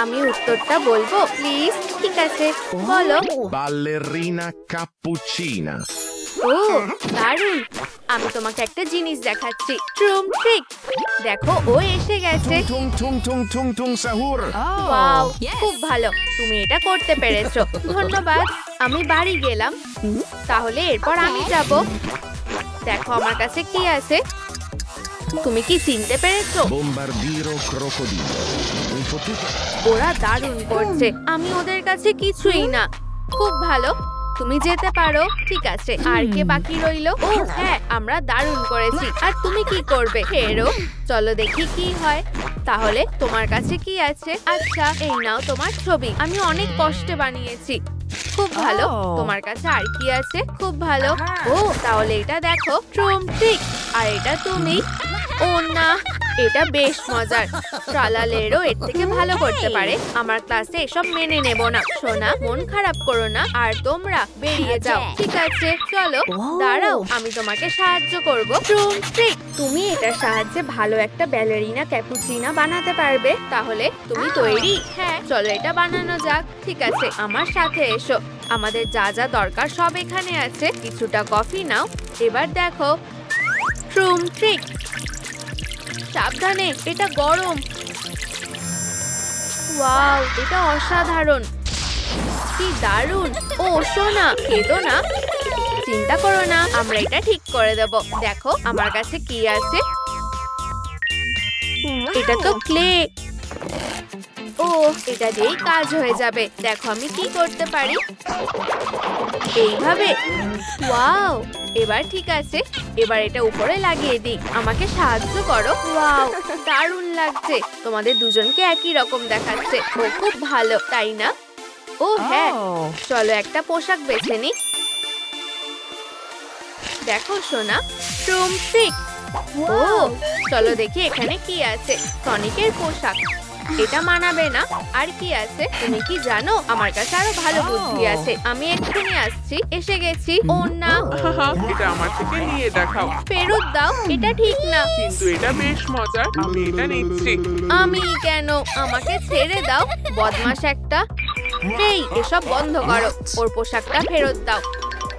আমি উত্তরটা বলবো প্লিজ? ঠিক আছে, বলো। Ballerina cappuccina. ও দারুণ! আমি তোমাকে একটা জিনিস দেখাচ্ছি, ট্রুম ট্রিক। দেখো, ও এসে গেছে। Tung tung tung tung tung sahur. Wow, খুব ভালো, তুমি এটা করতে পেরেছো। ধন্যবাদ। আমি বাড়ি গেলাম, তাহলে এরপর আমি যাব। দেখো আমার কাছে কি আছে। তুমি কি চিনতে পেরেছো? Bombardiro crocodilo. Un potuto. ওরা দারুণ করছে, আমি ওদের কাছে কিছুই না। খুব ভালো, তুমি যেতে পারো। ঠিক আছে, আর কে বাকি রইলো? ও হ্যাঁ, আমরা দারুণ করেছি। আর তুমি কি করবে? ফেরো, চলো দেখি কি হয়। তাহলে তোমার কাছে কি আছে? আচ্ছা, এই নাও তোমার ছবি, আমি অনেক কষ্টে বানিয়েছি। খুব ভালো, তোমার কাছে আর কি আছে? খুব ভালো। ও তাহলে এটা দেখো, ট্রুম ট্রিক। আর এটা তুমি। ও না, এটা বেশ মজার। ট্রালালেরও এর থেকে ভালো করতে পারে। আমার ক্লাসে এসব মেনে নেব না। সোনা, মন খারাপ করো না, আর তোমরা বেরিয়ে যাও। ঠিক আছে, চলো। দাঁড়াও, আমি তোমাকে সাহায্য করব। ট্রুম ট্রিক, তুমি এটার সাহায্যে ভালো একটা ব্যালেরিনা ক্যাপুচিনো বানাতে পারবে। তাহলে তুমি তৈরি? হ্যাঁ, চলো এটা বানানো যাক। ঠিক আছে, আমার সাথে এসো। আমাদের যা যা দরকার সব এখানে আছে। কিছুটা কফি নাও। এবার দেখো, ট্রুম ট্রিক। সাবধানে, এটা গরম। ওয়াও, এটা অসাধারণ। কি দারুণ! ও সোনা, কেঁদো না, চিন্তা করো না, আমরা এটা ঠিক করে দেব। দেখো আমার কাছে কি আছে। এটা তো ক্লে। ও, এটা দিয়েই কাজ হয়ে যাবে। দেখো আমি কি করতে পারি। এইভাবে। ওয়াও, এবার ঠিক আছে। এবার এটা উপরে লাগিয়ে দিই। আমাকে সাহায্য করো। ওয়াও, দারুণ লাগছে। তোমাদের দুজনকে একই রকম দেখাচ্ছে। ও খুব ভালো, তাই না? ও হ্যাঁ, চলো একটা পোশাক বেছে নি। দেখো সোনা, ট্রুম ট্রিক। ও চলো দেখি এখানে কি আছে। সনিকের পোশাক, এটা মানাবে না। আর কি আছে? তুমি কি জানো, আমার কাছে আরো ভালো বুদ্ধি আছে। আমি এক্ষুনি আসছি, এসে গেছি। ও না, এটা আমার থেকে নিয়ে দেখাও। ফেরত দাও, এটা ঠিক না। কিন্তু এটা বেশ মজার, আমি এটা নিচ্ছি। আমি কেন? আমাকে ছেড়ে দাও, বদমাশ একটা। এই, এসব বন্ধ করো। ওর পোশাকটা ফেরত দাও।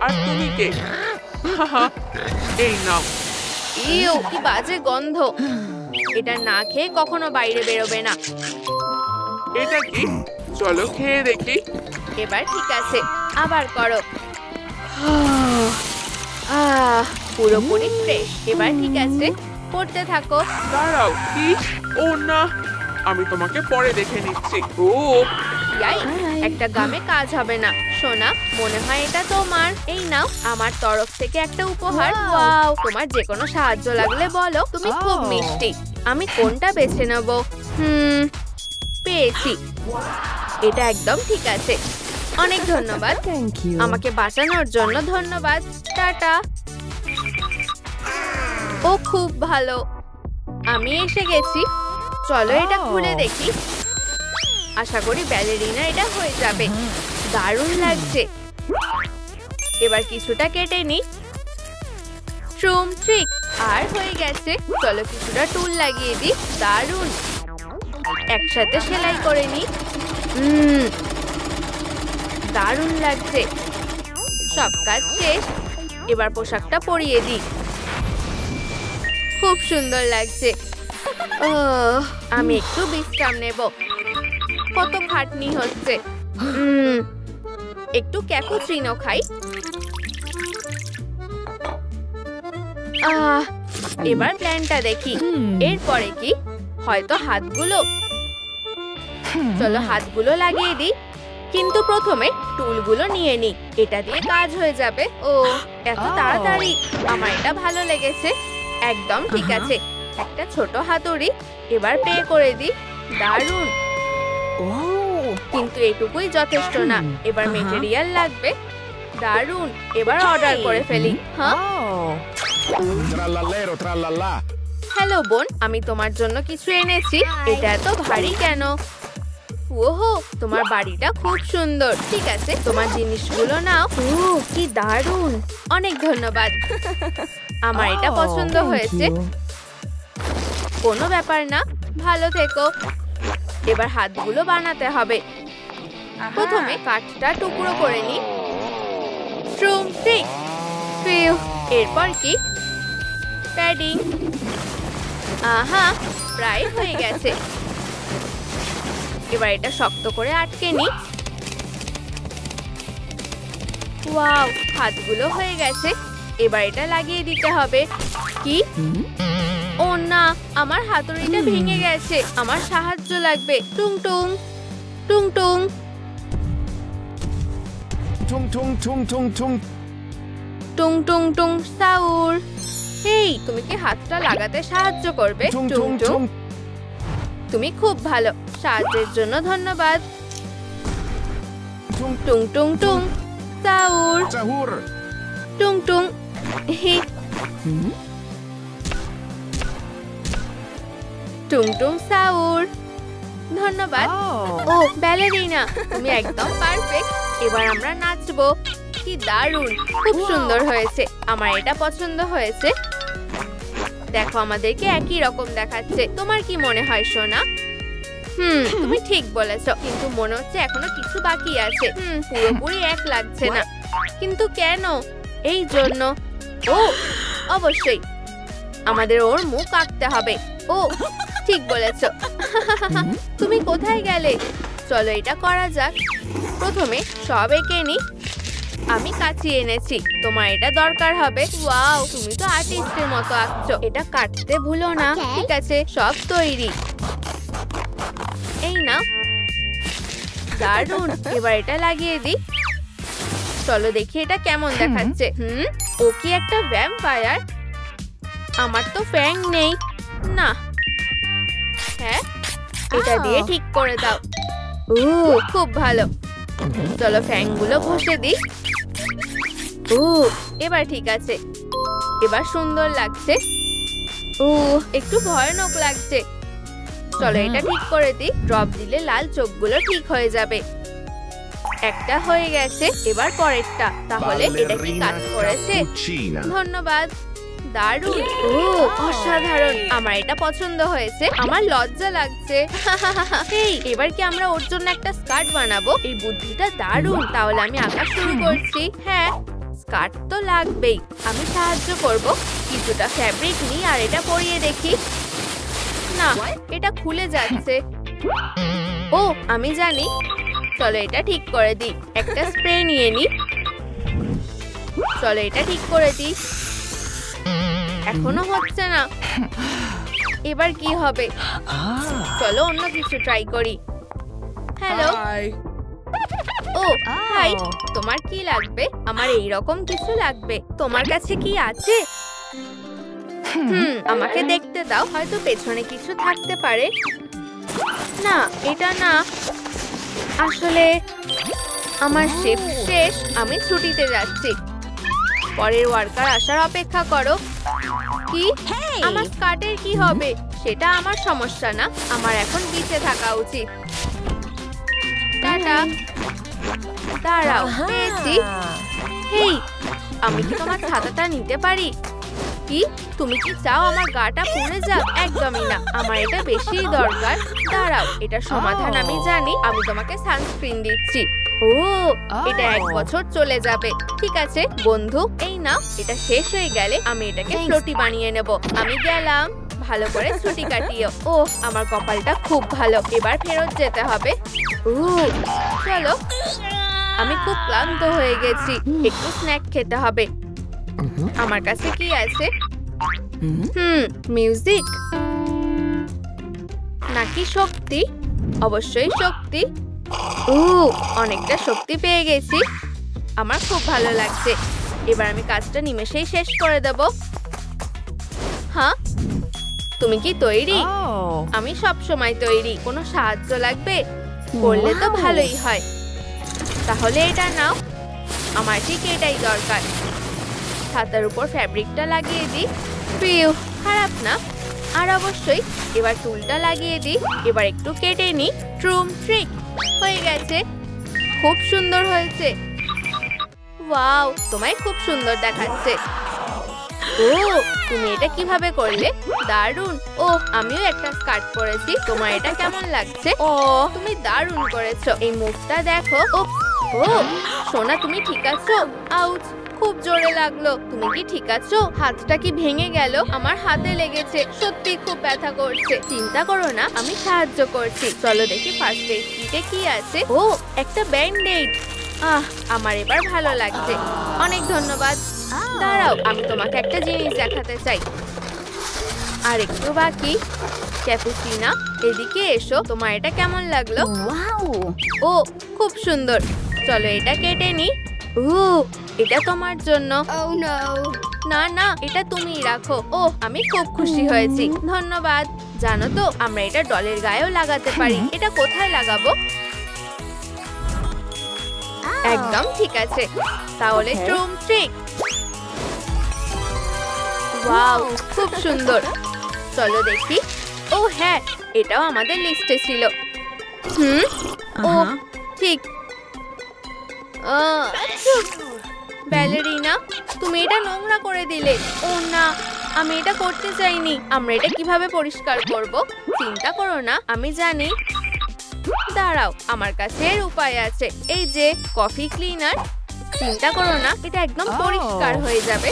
আর তুমি কে? এই নাও। ইউ, কি বাজে গন্ধ। এটা না খেয়ে কখনো বাইরে বেরোবে না। এটা কি? চলো খেয়ে দেখি। এবার ঠিক আছে, আবার করো। পুরোপুরি ফ্রেশ। এবার ঠিক আছে, করতে থাকো। দাঁড়াও, কি? ও না, আমি তোমাকে পরে দেখে নিচ্ছি। ও ইয়াই, একটা গামে কাজ হবে না। সোনা, মনে হয় এটা তোমার। এই নাও, আমার তরফ থেকে একটা উপহার। ওয়াও, তোমার যে কোনো সাহায্য লাগলে বলো। তুমি খুব মিষ্টি। আমি কোনটা বেছে নেব? পেয়েছি। এটা একদম ঠিক আছে। অনেক ধন্যবাদ। আমাকে বাঁচানোর জন্য ধন্যবাদ। টাটা। ও খুব ভালো। আমি এসে গেছি। চলো এটা খুলে দেখি। আশা করি ব্যালেরিনা এটা হয়ে যাবে। দারুণ লাগছে। এবার কিছুটা কেটে নি। ট্রুম ট্রিক, আর হয়ে গেছে। চলো কিছুটা টুল লাগিয়ে দিই। দারুণ, একসাথে সেলাই করে নি। দারুণ লাগছে। সব কাজ শেষ। এবার পোশাকটা পরিয়ে দিই। খুব সুন্দর লাগছে। আমি একটু বিশ্রাম নেব। কত খাটনি হচ্ছে। একটু ক্যাপুচিনো খাই। এবার প্ল্যানটা দেখি। এরপরে কি? হয়তো হাতগুলো। চলো হাতগুলো লাগিয়ে দিই। কিন্তু প্রথমে টুলগুলো নিয়ে নিই। এটা দিয়ে কাজ হয়ে যাবে। ও এত তাড়াতাড়ি! আমার এটা ভালো লেগেছে। একদম ঠিক আছে। একটা ছোট হাতুড়ি। এবার পে করে দিই। দারুণ, কিন্তু এটুকুই যথেষ্ট না। এবার মেটেরিয়াল লাগবে। দারুণ, এবার অর্ডার করে ফেলি। হ্যাঁ, Trallallero trallallà. হ্যালো বোন, আমি তোমার জন্য কিছু এনেছি। এটা এত ভারী কেন? ওহো, তোমার বাড়িটা খুব সুন্দর। ঠিক আছে, তোমার জিনিসগুলো নাও। ও কি দারুণ! অনেক ধন্যবাদ। আমার এটা পছন্দ হয়েছে। কোনো ব্যাপার না, ভালো থেকো। এবার হাতগুলো বানাতে হবে। প্রথমে কাঠটা টুকরো করে নি। ট্রুম ট্রিক। এরপর কি? প্যাডিং। আহা, প্রায় হয়ে গেছে। এবার এটা শক্ত করে আটকে নি। ওয়াও, হাতগুলো হয়ে গেছে। এবার এটা লাগিয়ে দিতে হবে। কি? ও না, আমার হাতুড়িটা ভেঙে গেছে। আমার সাহায্য লাগবে। টুং টুং টুং টুং Tung tung tung tung tung. টুং টুং টুং সাউর। হেই, তুমি কি হাতটা লাগাতে সাহায্য করবে? Tung টুং tung টুং। tung. তুমি খুব ভালো। সাহায্যের জন্য ধন্যবাদ। Tung টুং টুং টুং সাউর। sahur. টুং টুং। হি। টুং টুং সাউর। ধন্যবাদ। ও ব্যালেরিনা, তুমি একদম পারফেক্ট। এবার আমরা নাচবো। কি দারুণ, খুব সুন্দর হয়েছে। আমার এটা পছন্দ হয়েছে। দেখো, আমাদেরকে একই রকম দেখাচ্ছে। তোমার কি মনে হয় সোনা? তুমি ঠিক বলেছো, কিন্তু মনে হচ্ছে এখনো কিছু বাকি আছে। পুরোপুরি এক লাগছে না। কিন্তু কেন? এই জন্য। ও অবশ্যই, আমাদের ওর মুখ আঁকতে হবে। ও ঠিক বলেছো। তুমি কোথায় গেলে? চলো এটা করা যাক। প্রথমে সব এঁকে নি। আমি কাঁচি এনেছি, তোমার এটা দরকার হবে। ওয়াও, তুমি তো আর্টিস্টের মতো আঁকছো। এটা কাটতে ভুলো না। ঠিক আছে, সব তৈরি। এই না, দারুণ। এবার এটা লাগিয়ে দিই। চলো দেখি এটা কেমন দেখাচ্ছে। ও কি একটা ভ্যাম্পায়ার? আমার তো ফ্যাং নেই। না, হ্যাঁ, এটা দিয়ে ঠিক করে দাও। খুব ভালো। চলো ফ্যাংগুলো ঘষে দিই। এবার ঠিক আছে। এবার সুন্দর লাগছে। একটু ভয়ানক লাগছে। চলো এটা ঠিক করে দিই। ড্রপ দিলে লাল চোখগুলো ঠিক হয়ে যাবে। একটা হয়ে গেছে, এবার পরেরটা। তাহলে এটা কি কাজ করেছে? Cappuccina. ধন্যবাদ। দারুণ। অসাধারণ। আমার এটা পছন্দ হয়েছে। আমার লজ্জা লাগছে। এই, এবার কি আমরা ওর জন্য একটা স্কার্ট বানাবো? এই বুদ্ধিটা দারুণ। তাহলে আমি আঁকা শুরু করছি। হ্যাঁ, স্কার্ট তো লাগবেই। আমি সাহায্য করব। কিছুটা ফ্যাব্রিক নিই আর এটা পরিয়ে দেখি। না, এটা খুলে যাচ্ছে। ও, আমি জানি। চলো এটা ঠিক করে দিই। একটা স্প্রে নিয়ে নি। চলো এটা ঠিক করে দিই। এখনো হচ্ছে না। এবার কি হবে? চলো অন্য কিছু ট্রাই করি। হ্যালো। ও হাই, তোমার কি লাগবে? আমার এই রকম কিছু লাগবে। তোমার কাছে কি আছে? আমাকে দেখতে দাও। হয়তো পেছনে কিছু থাকতে পারে। না, এটা না। আসলে আমার শিফট শেষ। আমি ছুটিতে যাচ্ছি। পরের ওয়ার্কার আসার অপেক্ষা করো। কি? আমার স্কার্টের কি হবে? সেটা আমার সমস্যা না। আমার এখন বিচে থাকা উচিত। টাটা। দাঁড়াও, পেয়েছি। হেই, আমি কি তোমার ছাতাটা নিতে পারি? কি? তুমি কি চাও আমার গাটা পুড়ে যাক? একদমই না, আমার এটা বেশিই দরকার। দাঁড়াও, এটার সমাধান আমি জানি। আমি তোমাকে সানস্ক্রিন দিচ্ছি। এটা 1 বছর চলে যাবে। ঠিক আছে বন্ধু, এই নাও। এটা শেষ হয়ে গেলে আমি এটাকে ফ্লোটি বানিয়ে নেব। আমি গেলাম। ভালো করে ছুটি কাটিও। আমার কপালটা খুব ভালো। এবার ফেরত যেতে হবে। চলো, আমি খুব ক্লান্ত হয়ে গেছি। একটু স্ন্যাক খেতে হবে। আমার কাছে কি আছে? মিউজিক নাকি শক্তি? অবশ্যই শক্তি। অনেকটা শক্তি পেয়ে গেছি। আমার খুব ভালো লাগছে। এবার আমি কাজটা নিমেষেই শেষ করে দেব। হ্যাঁ, তুমি কি তৈরি? আমি সব সময় তৈরি। কোনো সাহায্য লাগবে? করলে তো ভালোই হয়। তাহলে এটা নাও। আমার ঠিক এটাই দরকার। ছাতার উপর ফ্যাব্রিকটা লাগিয়ে দিই। খারাপ না। আর অবশ্যই এবার টুলটা লাগিয়ে দিই। এবার একটু কেটে নিই। ট্রুম ট্রিক হয়ে গেছে। খুব সুন্দর হয়েছে। ওয়াও, তোমায় খুব সুন্দর দেখাচ্ছে। ও তুমি এটা কিভাবে করলে? দারুণ। ও আমিও একটা স্কার্ট পরেছি, তোমার এটা কেমন লাগছে? ও তুমি দারুণ করেছো, এই মুখটা দেখো। ও সোনা তুমি ঠিক আছো? আউচ, খুব জোরে লাগলো। তুমি কি ঠিক আছো? হাতটা কি ভেঙে গেল? আমার হাতে লেগেছে, সত্যি খুব ব্যথা করছে। চিন্তা করো না, আমি সাহায্য করছি। চলো দেখি ফার্স্ট এড কিটে কি আছে। ও একটা ব্যান্ডেড। আমার এবার ভালো লাগছে, অনেক ধন্যবাদ। দাঁড়াও, আমি তোমাকে একটা জিনিস দেখাতে চাই। আর একটু বাকি। ক্যাপুচিনা, এদিকে এসো, তোমার এটা কেমন লাগলো? ও খুব সুন্দর। চলো এটা কেটে নি। এটা তোমার জন্য। না না, এটা তুমিই রাখো। ও আমি খুব খুশি হয়েছি, ধন্যবাদ। জানো তো আমরা এটা ডলের গায়েও লাগাতে পারি। এটা কোথায় লাগাবো? একদম ঠিক আছে, তাহলে ট্রুম ট্রিক। ওয়াও খুব সুন্দর। চলো দেখি। ও হ্যাঁ, এটাও আমাদের লিস্টে ছিল। ও ঠিক। ব্যালেরিনা, তুমি এটা নোংরা করে দিলে। ও না, আমি এটা করতে চাইনি। আমরা এটা কিভাবে পরিষ্কার করব? চিন্তা করো না, আমি জানি। দাঁড়াও, আমার কাছে এর উপায় আছে। এই যে কফি ক্লিনার। চিন্তা করো না, এটা একদম পরিষ্কার হয়ে যাবে।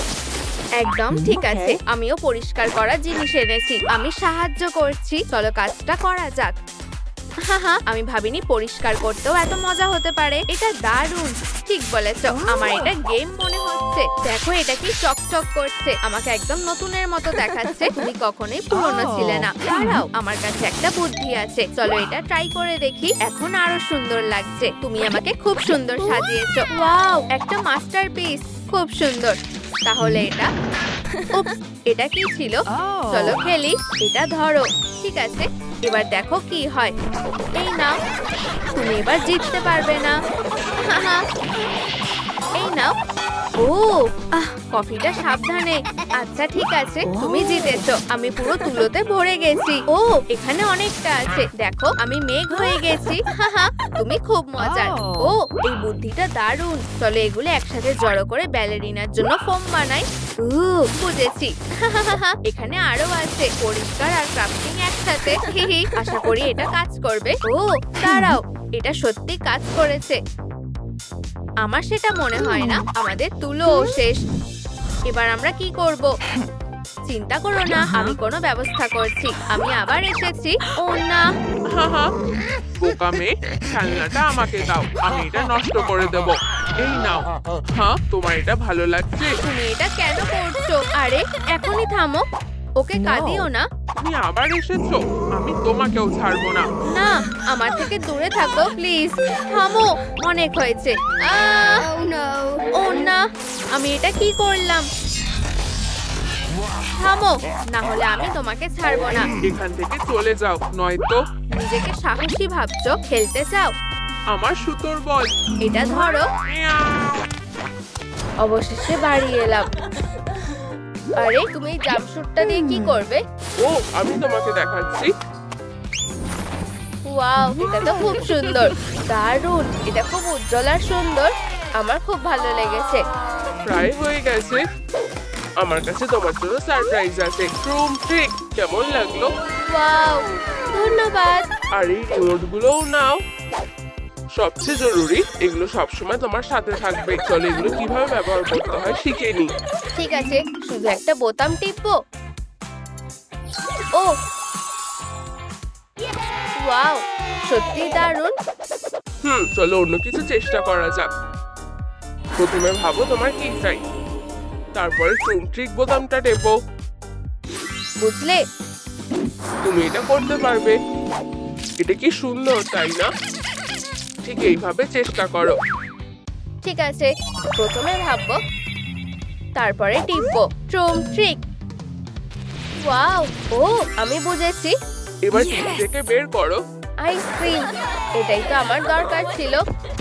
একদম ঠিক আছে, আমিও পরিষ্কার করার জিনিস এনেছি। আমি সাহায্য করছি, চলো কাজটা করা যাক। আমি ভাবিনি পরিষ্কার করতেও এত মজা হতে পারে। এটা দারুণ, ঠিক বলেছো। আমার এটা গেম মনে হচ্ছে। দেখো এটা কি চকচক করছে, আমাকে একদম নতুনের মতো দেখাচ্ছে। তুমি কখনোই পুরনো ছিলে না। দাঁড়াও, আমার কাছে একটা বুদ্ধি আছে। চলো এটা ট্রাই করে দেখি। এখন আরো সুন্দর লাগছে। তুমি আমাকে খুব সুন্দর সাজিয়েছো। ওয়াও, একটা মাস্টারপিস, খুব সুন্দর। তাহলে এটা এটা কি ছিল? চলো খেলি। এটা ধরো। ঠিক আছে, এবার দেখো কি হয়। এই নাও, তুমি এবার জিততে পারবে না। এই নাও। ও কফিটা সাবধানে। আচ্ছা ঠিক আছে, তুমি জিতেছো। আমি পুরো তুলোতে ভরে গেছি। ও এখানে অনেকটা আছে, দেখো আমি মেঘ হয়ে গেছি। তুমি খুব মজার। ও এই বুদ্ধিটা দারুণ। চলো এগুলো একসাথে জড়ো করে ব্যালেরিনার জন্য ফোম বানাই। বুঝেছি। এখানে আরো আছে, পরিষ্কার আর ক্রাফটিং একসাথে। আশা করি এটা কাজ করবে। ও দাঁড়াও, এটা সত্যি কাজ করেছে। আমার সেটা মনে হয় না। আমাদের তুলোও শেষ। এবার আমরা কি করব? চিন্তা করো না, আমি কোনো ব্যবস্থা করছি। আমি আবার এসেছি। ও না, বোকা মেয়ে, খেলনাটা আমাকে দাও, আমি এটা নষ্ট করে দেব। এই নাও। হ্যাঁ, তোমার এটা ভালো লাগছে? তুমি এটা কেন করছো? আরে এখনই থামো, ওকে কাঁদিও না। তুমি আবার এসেছো, আমি তোমাকেও ছাড়বো না। না, আমার থেকে দূরে থাকো প্লিজ। থামো, অনেক হয়েছে। ও না, আমি এটা কি করলাম? থামো, না হলে আমি তোমাকে ছাড়বো না। এখান থেকে চলে যাও, নয়তো। নিজেকে সাহসী ভাবছো? খেলতে চাও? আমার সুতোর বল। এটা ধরো। অবশেষে বাড়ি এলাম। আরে তুমি এই জাম্পস্যুটটা দিয়ে কি করবে? ও আমি তোমাকে দেখাচ্ছি। ওয়াও, এটা তো খুব সুন্দর। দারুণ, এটা খুব উজ্জ্বল আর সুন্দর। আমার খুব ভালো লেগেছে। প্রায় হয়ে গেছে। আমার কাছে তোমার জন্য সারপ্রাইজ আছে। ট্রুম ট্রিক, কেমন লাগলো? ওয়াও, ধন্যবাদ। আর এই রিমোটগুলোও নাও। সবচেয়ে জরুরি, এগুলো সবসময় তোমার সাথে থাকবে। চলো এগুলো কিভাবে ব্যবহার করতে হয় শিখে নি। ঠিক আছে, শুধু একটা বোতাম টিপবো। ও ওয়াও, সত্যি দারুণ। চলো অন্য কিছু চেষ্টা করা যাক। প্রথমে ভাবো তোমার কি চাই, তারপরে ট্রুম ট্রিক বোতামটা টেপো। বুঝলে? তুমি এটা করতে পারবে। এটা কি সুন্দর, তাই না? ঠিক এইভাবে চেষ্টা করো। ঠিক আছে, প্রথমে ভাববো, তারপরে টিপবো। ট্রুম ট্রিক। ওয়াও, ও আমি বুঝেছি। এবার টিপ থেকে বের করো। আইসক্রিম, এটাই তো আমার দরকার ছিল।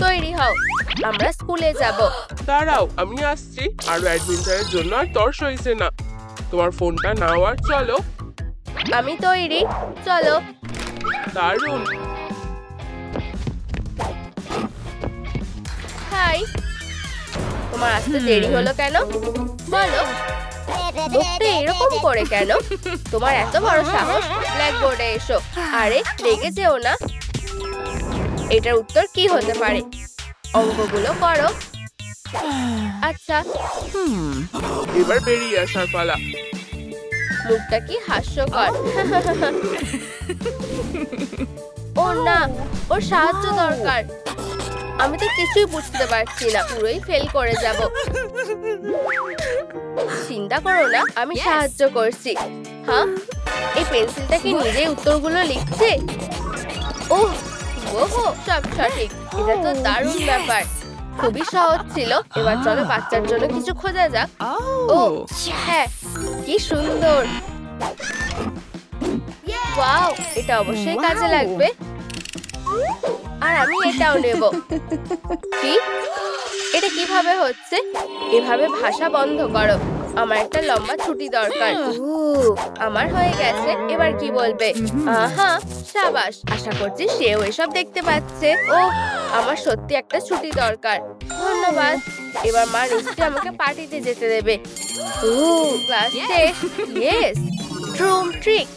তৈরি হও, আমরা স্কুলে যাব। দাঁড়াও, আমি আসছি। আরো অ্যাডভেঞ্চারের জন্য আর তর সইছে না। তোমার ফোনটা নাও আর চলো। আমি তৈরি, চলো। দারুণ। হাই, তোমার আসতে দেরি হলো কেন? বলো। মুখটা এরকম করে কেন? তোমার এত বড় সাহস? ব্ল্যাকবোর্ডে এসো। আরে রেগে যেও না। এটার উত্তর কি হতে পারে? অঙ্কগুলো করো। আচ্ছা, এবার বেরিয়ে আসার পালা। মুখটা কি হাস্যকর। ও না, ওর সাহায্য দরকার। আমি তো কিছুই বুঝতে পারছি না, পুরোই ফেল করে যাব। চিন্তা করো না, আমি সাহায্য করছি। হ্যাঁ, এই পেন্সিলটা কি নিজেই উত্তরগুলো লিখছে? ওহ, ওহো, সব সঠিক। এটা তো দারুণ ব্যাপার। খুবই সহজ ছিল। এবার চলো বাচ্চার জন্য কিছু খোঁজা যাক। ও হ্যাঁ, কি সুন্দর। ওয়াও, এটা অবশ্যই কাজে লাগবে। আর আমি এটাও নেব। কি? এটা কিভাবে হচ্ছে? এভাবে ভাষা বন্ধ করো। আমার একটা লম্বা ছুটি দরকার। আমার হয়ে গেছে। এবার কি বলবে? আহা, সাবাস। আশা করছি সেও এসব দেখতে পাচ্ছে। ও, আমার সত্যি একটা ছুটি দরকার। ধন্যবাদ। এবার মা নিশ্চয়ই আমাকে পার্টিতে যেতে দেবে। ক্লাস শেষ। Yes, drum trick.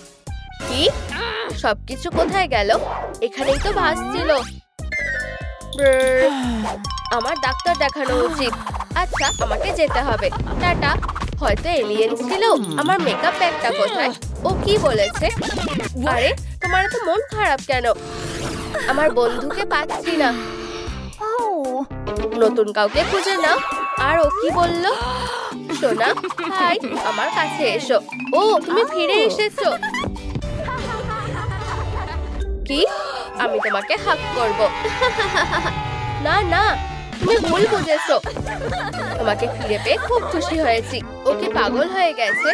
কি? সবকিছু কোথায় গেল? এখানেই তো ভাসছিল। আমার ডাক্তার দেখানো উচিত। আচ্ছা, আমাকে যেতে হবে। টাটা। হয়তো এলিয়েন ছিল। আমার মেকআপ ব্যাগটা কোথায়? ও কি বলেছে? আরে, তোমার তো মন খারাপ কেন? আমার বন্ধুকে পাচ্ছি না। নতুন কাউকে খুঁজে নাও। আর ও কি বললো? সোনা, হাই, আমার কাছে এসো। ও, তুমি ফিরে এসেছো। কি? আমি তোমাকে হাগ করব। না না, তুমি ভুল বুঝেছো। তোমাকে ফিরে পেয়ে খুব খুশি হয়েছি। ও কি পাগল হয়ে গেছে?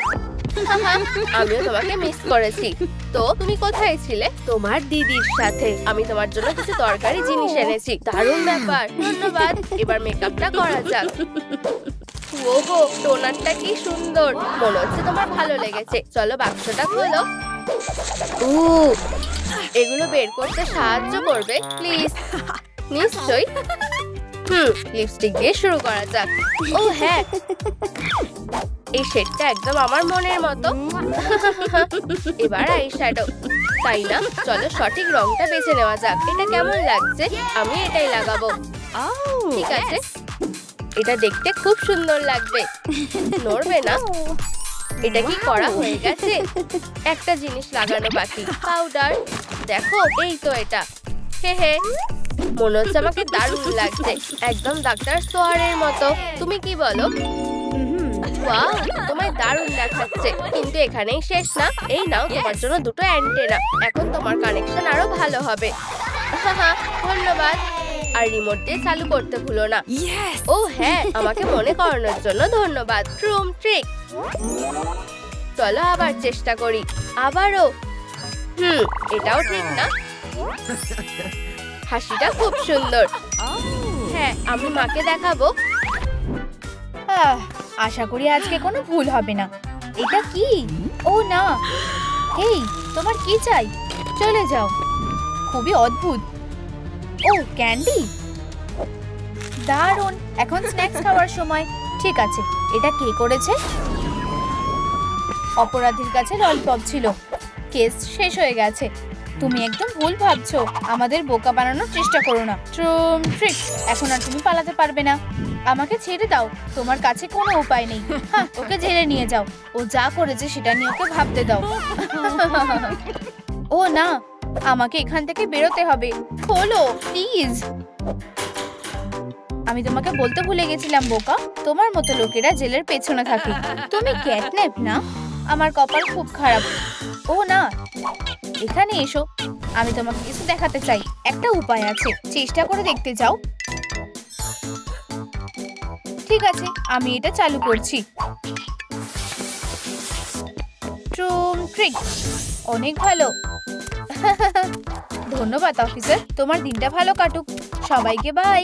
আমিও তোমাকে মিস করেছি। তো তুমি কোথায় ছিলে? তোমার দিদির সাথে। আমি তোমার জন্য কিছু দরকারি জিনিস এনেছি। দারুণ ব্যাপার। ধন্যবাদ। এবার মেকআপটা করা যাক। ওহো, টোনারটা কি সুন্দর। মনে হচ্ছে তোমার ভালো লেগেছে। চলো বাক্সটা খোলো। এগুলো বের করতে সাহায্য করবে প্লিজ? নিশ্চয়ই। লিপস্টিক দিয়ে শুরু করা যাক। ও হ্যাঁ, এই শেডটা একদম আমার মনের মতো। এবার আইশ্যাডো, তাই না? চলো সঠিক রংটা বেছে নেওয়া যাক। এটা কেমন লাগছে? আমি এটাই লাগাবো। ঠিক আছে, এটা দেখতে খুব সুন্দর লাগবে। নড়বে না। এটা কি করা হয়ে গেছে? একটা জিনিস লাগানো বাকি, পাউডার। দেখো, এই তো এটা। হে হে, মনে হচ্ছে আমাকে দারুণ লাগছে। একদম ডাক্তার সোয়ারের মতো। তুমি কি বলো? ওয়াও, তোমায় দারুণ দেখাচ্ছে। কিন্তু এখানেই শেষ না। এই নাও তোমার জন্য দুটো অ্যান্টেনা। এখন তোমার কানেকশন আরো ভালো হবে। ধন্যবাদ। আর রিমোট দিয়ে চালু করতে ভুলো না। ও হ্যাঁ, আমাকে মনে করানোর জন্য ধন্যবাদ। ড্রুম ট্রিক। চলো আবার চেষ্টা করি। আবারও। এটাও ঠিক না। হাসিটা খুব সুন্দর। হ্যাঁ, আমি মাকে দেখাবো। আশা করি আজকে কোনো ভুল হবে না। এটা কি? ও না, এই তোমার কি চাই? চলে যাও। খুবই অদ্ভুত। ও, ক্যান্ডি, দারুণ। এখন স্ন্যাক্স খাওয়ার সময়। ঠিক আছে, এটা কে করেছে? অপরাধীর কাছে ললিপপ ছিল। কেস শেষ হয়ে গেছে। তুমি একদম ভুল ভাবছো। আমাদের বোকা বানানোর চেষ্টা করো না। ট্রুম ট্রিক। এখন আর তুমি পালাতে পারবে না। আমাকে ছেড়ে দাও। তোমার কাছে কোনো উপায় নেই। হ্যাঁ, ওকে জেলে নিয়ে যাও। ও যা করেছে সেটা নিয়ে ওকে ভাবতে দাও। ও না, আমাকে এখান থেকে বেরোতে হবে। খোলো প্লিজ। আমি তোমাকে বলতে ভুলে গেছিলাম বোকা, তোমার মতো লোকেরা জেলের পেছনে থাকে। তুমি ক্যাটন্যাপ না? আমার কপাল খুব খারাপ। ও না, এখানে এসো। আমি তোমাকে কিছু দেখাতে চাই। একটা উপায় আছে, চেষ্টা করে দেখতে চাও? ঠিক আছে, আমি এটা চালু করছি। ট্রুম ট্রিক। অনেক ভালো। ধন্যবাদ অফিসার। তোমার দিনটা ভালো কাটুক। সবাইকে বাই।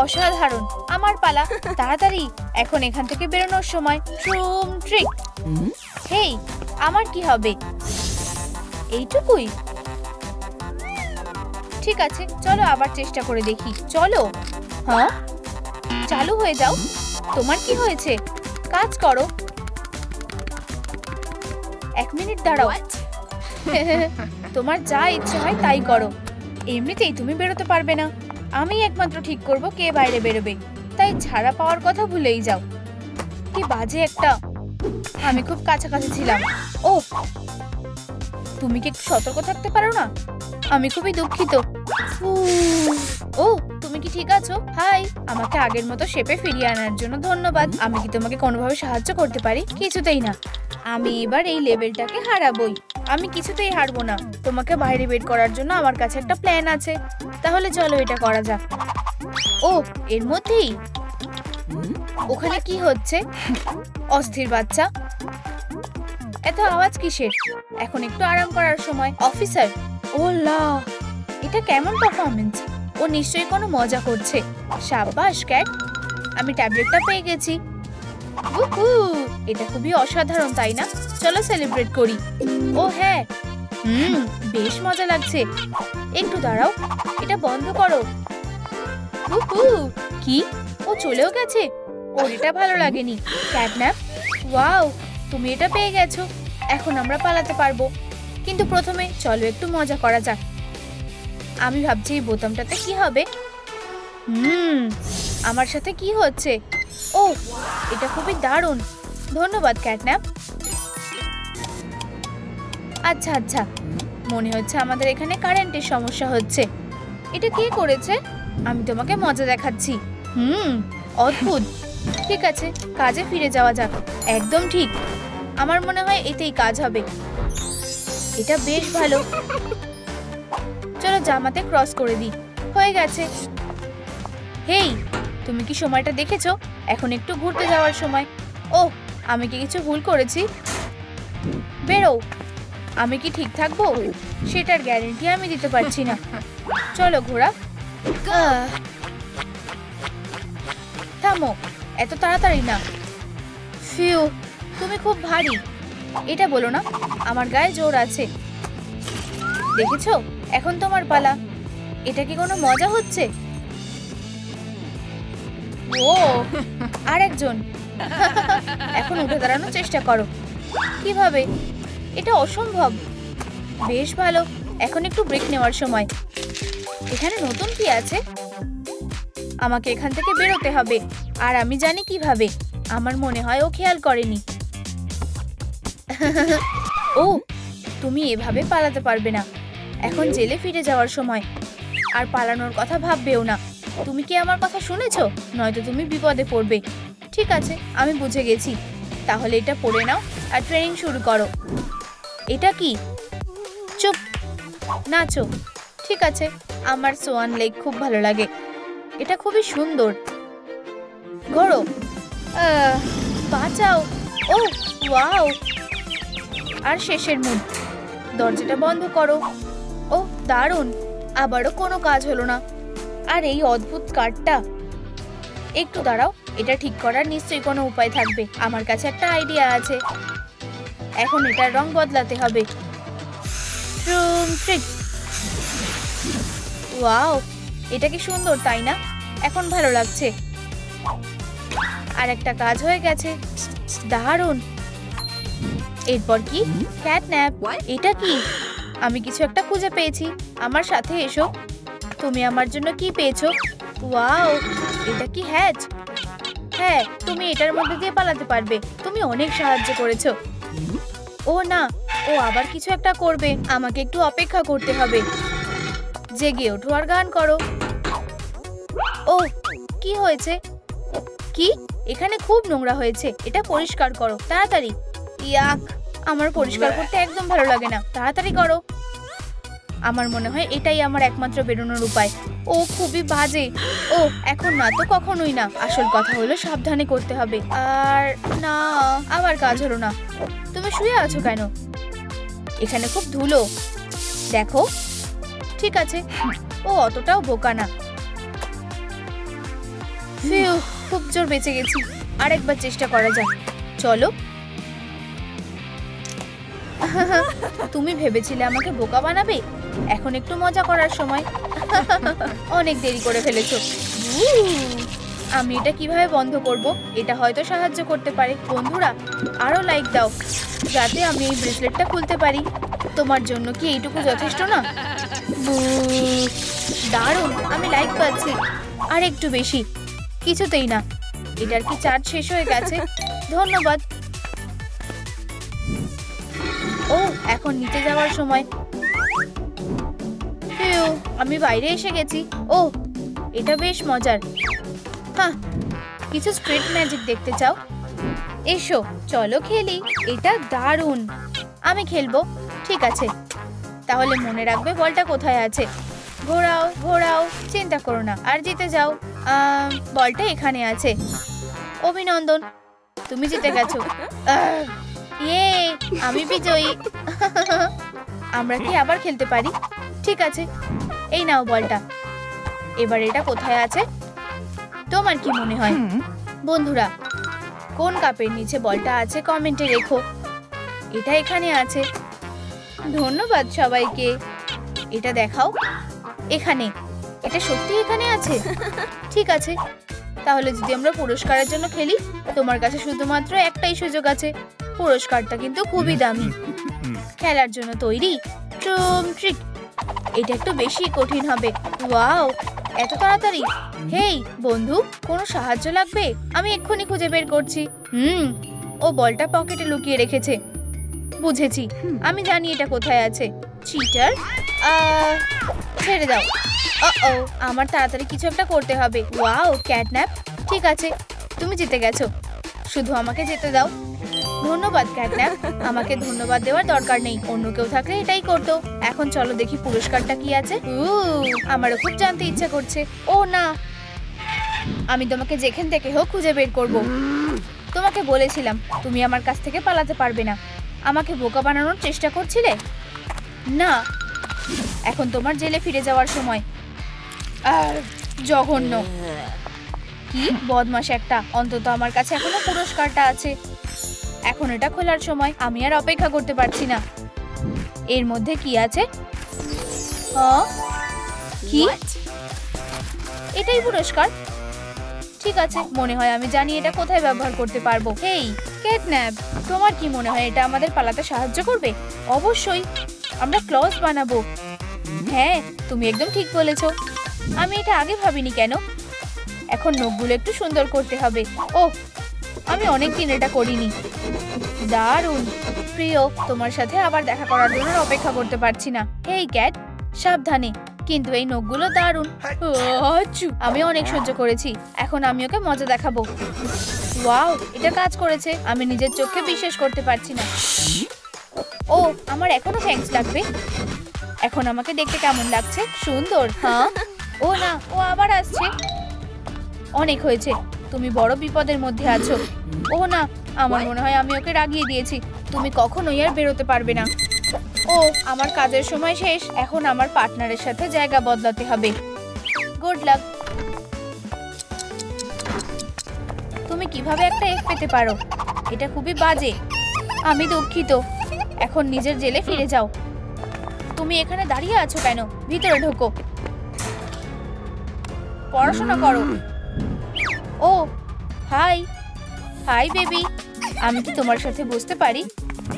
অসাধারণ। আমার পালা। তাড়াতাড়ি, এখন এখান থেকে বেরোনোর সময়। ট্রুম ট্রিক। হেই, আমার কি হবে? এইটুকুই? ঠিক আছে, চলো আবার চেষ্টা করে দেখি। চলো। হ্যাঁ, চালু হয়ে যাও। তোমার কি হয়েছে? কাজ করো। 1 মিনিট দাঁড়াও। তোমার যা ইচ্ছে হয় তাই করো। এমনিতেই তুমি বেরোতে পারবে না, আমি একমাত্র ঠিক করব কে বাইরে বেরোবে। তাই ছাড়া পাওয়ার কথা ভুলেই যাও। কি বাজে একটা। আমি খুব কাছাকাছি ছিলাম। ও, তুমি কি একটু সতর্ক থাকতে পারো না? আমি খুবই দুঃখিত। ও, তুমি কি ঠিক আছো? হাই, আমাকে আগের মতো শেপে ফিরিয়ে আনার জন্য ধন্যবাদ। আমি কি তোমাকে কোনোভাবে সাহায্য করতে পারি? কিছুতেই না। আমি এবার এই লেভেলটাকে হারাবই। আমি কিছুতেই হারবো না। তোমাকে বাইরে বের করার জন্য আমার কাছে একটা প্ল্যান আছে। তাহলে চলো এটা করা যাক। ও, এর মধ্যেই? ওখানে কি হচ্ছে? অস্থির বাচ্চা, এত আওয়াজ কিসের? এখন একটু আরাম করার সময়। অফিসার, ও লা, এটা কেমন পারফরম্যান্স? ও নিশ্চয়ই কোনো মজা করছে। সাব্বাস ক্যাট, আমি ট্যাবলেটটা পেয়ে গেছি। উহু, এটা খুবই অসাধারণ, তাই না? চলো সেলিব্রেট করি। ও হ্যাঁ, বেশ মজা লাগছে। একটু দাঁড়াও, এটা বন্ধ করো। উহু, কি? ও চলেও গেছে? ওর এটা ভালো লাগেনি। ক্যাটন্যাপ, ওয়াও, তুমি এটা পেয়ে গেছো। এখন আমরা পালাতে পারবো। কিন্তু প্রথমে চলো একটু মজা করা যাক। আমি ভাবছি এই বোতামটাতে কি হবে। আমার সাথে কি হচ্ছে? ও, এটা খুবই দারুণ। ধন্যবাদ ক্যাটন্যাপ। আচ্ছা আচ্ছা, মনে হচ্ছে আমাদের এখানে কারেন্টের সমস্যা হচ্ছে। এটা কে করেছে? আমি তোমাকে মজা দেখাচ্ছি। অদ্ভুত। ঠিক আছে, কাজে ফিরে যাওয়া যাক। একদম ঠিক, আমার মনে হয় এতেই কাজ হবে। এটা বেশ ভালো। চলো জামাতে ক্রস করে দিই। হয়ে গেছে। হেই, তুমি কি সময়টা দেখেছো? এখন একটু ঘুরতে যাওয়ার সময়। ওহ, আমি কি কিছু ভুল করেছি? বেরো। আমি কি ঠিক থাকবো সেটার গ্যারান্টি আমি দিতে পারছি না। চলো ঘোড়া। থামো, এত তাড়াতাড়ি না। ফিউ, তুমি খুব ভারী। এটা বলো না, আমার গায়ে জোর আছে। দেখেছো, এখন তোমার পালা। এটা কি কোনো মজা হচ্ছে? ও, আরেকজন। এখন উঠে দাঁড়ানোর চেষ্টা করো। কিভাবে? এটা অসম্ভব। বেশ ভালো, এখন একটু ব্রেক নেওয়ার সময়। এখানে নতুন কি আছে? আমাকে এখান থেকে বেরোতে হবে, আর আমি জানি কিভাবে। আমার মনে হয় ও খেয়াল করেনি। ও, তুমি এভাবে পালাতে পারবে না। এখন জেলে ফিরে যাওয়ার সময়। আর পালানোর কথা ভাববেও না। তুমি কি আমার কথা শুনেছো? নয়তো তুমি বিপদে পড়বে। ঠিক আছে, আমি বুঝে গেছি। তাহলে এটা পড়ে নাও আর ট্রেনিং শুরু করো। এটা কি? চুপ, নাচো। ঠিক আছে, আমার সোয়ান লেক খুব ভালো লাগে। এটা খুবই সুন্দর। ঘোরো। বাঁচাও। ও ওয়াও। আর শেষের মুড। দরজাটা বন্ধ করো। ও দারুণ। আবারও কোনো কাজ হলো না। আর এই অদ্ভুত কার্ডটা। একটু দাঁড়াও, এটা ঠিক করার নিশ্চয়ই কোনো উপায় থাকবে। আমার কাছে একটা আইডিয়া আছে। এখন এটার রং বদলাতে হবে। ওয়াও, এটা কি সুন্দর, তাই না? এখন ভালো লাগছে। আর একটা কাজ হয়ে গেছে। দারুণ। এরপর কি? ক্যাটন্যাপ। এটা কি? আমি কিছু একটা খুঁজে পেয়েছি। আমার সাথে এসো। তুমি আমার জন্য কি পেয়েছো? ওয়াও, এটা কি হ্যাচ? হ্যাঁ, তুমি এটার মধ্যে দিয়ে পালাতে পারবে। তুমি অনেক সাহায্য করেছো। ও না, ও আবার কিছু একটা করবে। আমাকে একটু অপেক্ষা করতে হবে। জেগে ওঠো আর গান করো। ও, কি হয়েছে? কি? এখানে খুব নোংরা হয়েছে। এটা পরিষ্কার করো তাড়াতাড়ি। ইয়াক, আমার পরিষ্কার করতে একদম ভালো লাগে না। তাড়াতাড়ি করো। আমার মনে হয় এটাই আমার একমাত্র বেরোনোর উপায়। ও খুবই বাজে। ও এখন না তো কখনোই না। আসল কথা হলো সাবধানে করতে হবে। আর না, আবার কাজ হলো না। তুমি শুয়ে আছো কেন? এখানে খুব ধুলো। দেখো। ঠিক আছে, ও অতটাও বোকা না। ফিউ, খুব জোর বেঁচে গেছি। আরেকবার চেষ্টা করা যাক। চলো। তুমি ভেবেছিলে আমাকে বোকা বানাবে? এখন একটু মজা করার সময়। অনেক দেরি করে ফেলেছো। আমি এটা কিভাবে বন্ধ করব? এটা হয়তো সাহায্য করতে পারে। বন্ধুরা আরো লাইক দাও যাতে আমি এই ব্রেসলেটটা খুলতে পারি। তোমার জন্য কি এইটুকু যথেষ্ট না? দারুণ, আমি লাইক পাচ্ছি। আর একটু বেশি। কিছুতেই না। এটার কি চার্জ শেষ হয়ে গেছে? ধন্যবাদ। ও এখন নিচে যাওয়ার সময়। আমি বাইরে এসে গেছি। ও এটা বেশ মজার। হ্যাঁ, কিছু স্ট্রিট ম্যাজিক দেখতে চাও? এসো চলো খেলি। এটা দারুণ। আমি খেলবো। ঠিক আছে, তাহলে মনে রাখবে বলটা কোথায় আছে। ঘোরাও ঘোরাও, চিন্তা করো না আর জিতে যাও। বলটা এখানে আছে। অভিনন্দন, তুমি জিতে গেছো। ইয়ে, আমি বিজয়ী। আমরা কি আবার খেলতে পারি? ঠিক আছে, এই নাও বলটা। এবার এটা কোথায় আছে? তোমার কি মনে হয়? বন্ধুরা কোন কাপের নিচে বলটা আছে কমেন্টে লেখো। এটা এখানে আছে। ধন্যবাদ সবাইকে। এটা দেখাও। এখানে। এটা সত্যি এখানে আছে? ঠিক আছে, তাহলে যদি আমরা পুরস্কারের জন্য খেলি, তোমার কাছে শুধুমাত্র একটাই সুযোগ আছে। পুরস্কারটা কিন্তু খুবই দামি। খেলার জন্য তৈরি? ট্রিক। এটা একটু বেশি কঠিন হবে। ওয়াও, এত তাড়াতাড়ি! হেই বন্ধু, কোনো সাহায্য লাগবে? আমি এক্ষুনি খুঁজে বের করছি। ও বলটা পকেটে লুকিয়ে রেখেছে। বুঝেছি, আমি জানি এটা কোথায় আছে। চিটার, ছেড়ে দাও। ও আমার তাড়াতাড়ি কিছু একটা করতে হবে। Wow, catnap. ঠিক আছে, তুমি জিতে গেছো। শুধু আমাকে যেতে দাও। ধন্যবাদ ক্যাটন্যাপ। আমাকে ধন্যবাদ দেওয়ার দরকার নেই, অন্য কেউ থাকলে এটাই করতো। এখন চলো দেখি পুরস্কারটা কি আছে। আমারও খুব জানতে ইচ্ছা করছে। ও না, আমি তোমাকে যেখান থেকে হোক খুঁজে বের করব। তোমাকে বলেছিলাম তুমি আমার কাছ থেকে পালাতে পারবে না। আমাকে বোকা বানানোর চেষ্টা করছিলে না। এখন তোমার জেলে ফিরে যাওয়ার সময়। আর জঘন্য। কি বদমাশ একটা! অন্তত আমার কাছে এখনো পুরস্কারটা আছে। এখন এটা খোলার সময়। আমি আর অপেক্ষা করতে পারছি না। এর মধ্যে কি আছে? কি? এটাই পুরস্কার? ঠিক আছে, মনে হয় আমি জানি এটা কোথায় ব্যবহার করতে পারবো। হেই ক্যাটন্যাপ, তোমার কি মনে হয় এটা আমাদের পালাতে সাহায্য করবে? অবশ্যই, আমরা ক্লজ বানাবো। হ্যাঁ, তুমি একদম ঠিক বলেছো। আমি এটা আগে ভাবিনি কেন। এখন নখগুলো একটু সুন্দর করতে হবে। ও, আমি অনেকদিন এটা করিনি। দারুণ প্রিয়, তোমার সাথে আবার দেখা করার জন্য অপেক্ষা করতে পারছি না। হেই ক্যাট, সাবধানে। কিন্তু এই নখগুলো দারুণ। আমি অনেক সহ্য করেছি, এখন আমি ওকে মজা দেখাবো। ওয়াও, এটা কাজ করেছে। আমি নিজের চোখে বিশ্বাস করতে পারছি না। ও, আমার এখনো থ্যাঙ্কস লাগবে। এখন আমাকে দেখতে কেমন লাগছে? সুন্দর। হ্যাঁ, ও না, ও আবার আসছে। অনেক হয়েছে, তুমি বড় বিপদের মধ্যে আছো। ও না, আমার মনে হয় আমি ওকে রাগিয়ে দিয়েছি। তুমি কখনোই আর বেরোতে পারবে না। ও, আমার কাজের সময় শেষ। এখন আমার পার্টনারের সাথে জায়গা বদলাতে হবে। Good luck. তুমি কিভাবে একটা এফ পেতে পারো? এটা খুবই বাজে। আমি দুঃখিত। এখন নিজের জেলে ফিরে যাও। তুমি এখানে দাঁড়িয়ে আছো কেন? ভিতরে ঢোকো, পড়াশোনা করো। ও হাই। হাই বেবি, আমি কি তোমার সাথে বসতে পারি?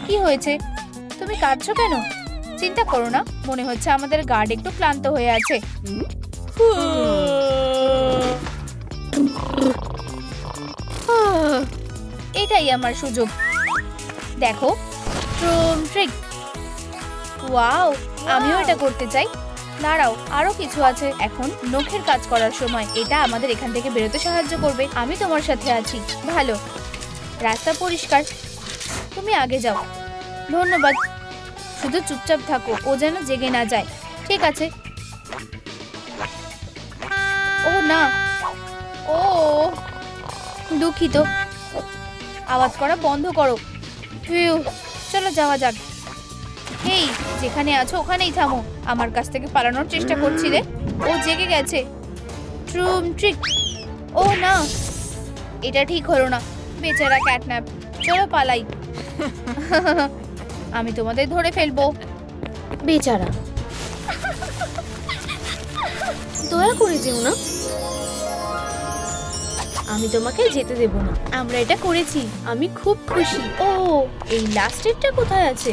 কি হয়েছে? তুমি কাঁদছো কেন? চিন্তা করো না, মনে হচ্ছে আমাদের গার্ড একটু ক্লান্ত হয়ে আছে। এটাই আমার সুযোগ। দেখো, ট্রিক। ওয়াও, আমিও এটা করতে চাই। দাঁড়াও, আরো কিছু আছে। এখন নখের কাজ করার সময়। এটা আমাদের এখান থেকে বেরোতে সাহায্য করবে। আমি তোমার সাথে আছি। ভালো, রাস্তা পরিষ্কার। তুমি আগে যাও। ধন্যবাদ। শুধু চুপচাপ থাকো, ও যেন জেগে না যায়। ঠিক আছে। ও না, ও দুঃখিত। আওয়াজ করা বন্ধ করো। চলো যাওয়া যাক। হেই, যেখানে আছো ওখানেই থামো। আমার কাছ থেকে পালানোর চেষ্টা করছিলে। ও জেগে গেছে। ট্রিক। ও না, এটা ঠিক হলো না। বেচারা ক্যাটন্যাপ। চলো পালাই। আমি তোমাদের ধরে ফেলবো। বেচারা। দয়া করে যেও না। আমি তোমাকে যেতে দেব না। আমরা এটা করেছি, আমি খুব খুশি। ও, এই লাস্ট স্টেপটা কোথায় আছে?